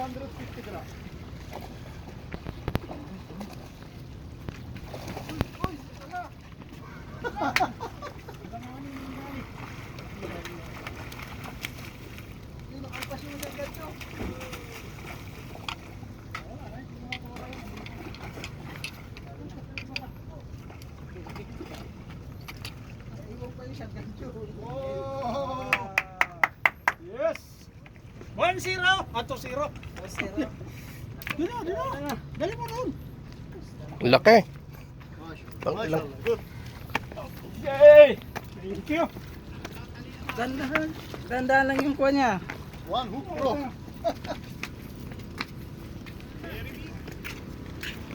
150 grams. Uy, wala. Hindi nakalpas yung agad nyo. Oh! Yes! 1-0! Ato 0. 1-0. Dino. Dali mo doon. Laki. Pang ilang. Good. Okay. Thank you. Dandahan lang yung kuha niya. One hook bro.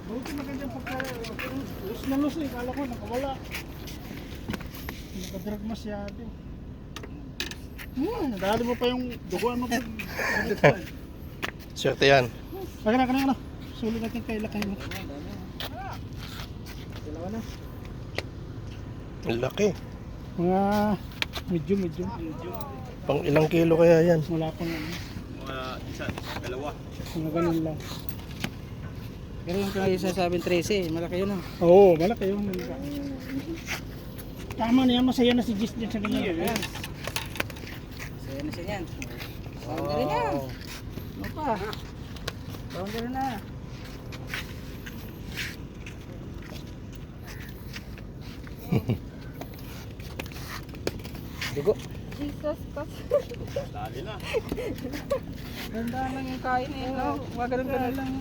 Buti magandang pagka lus na lus eh. Kala ko nakawala. Nakadrag masyado. Nadali mo pa yung duguan mo. Swerte yan. Kana. Sulit natin kay lakay mo. Dalawa na. Laki. Mga medium. Pang ilang kilo kaya yan? Wala pang ano. Dalawa. Mga ganun lang. Pero yung kayo sasabing 13, malaki yun ah. Oo, malaki yun. Tama na yan, masaya na si Gis din sa ganyan. Yes. Saya na siya yan. Boundary na. Ano pa? Boundary na. Dugo. Jesus Christ. Dali na. Ganda lang yung kain eh. No? Wag ganun lang.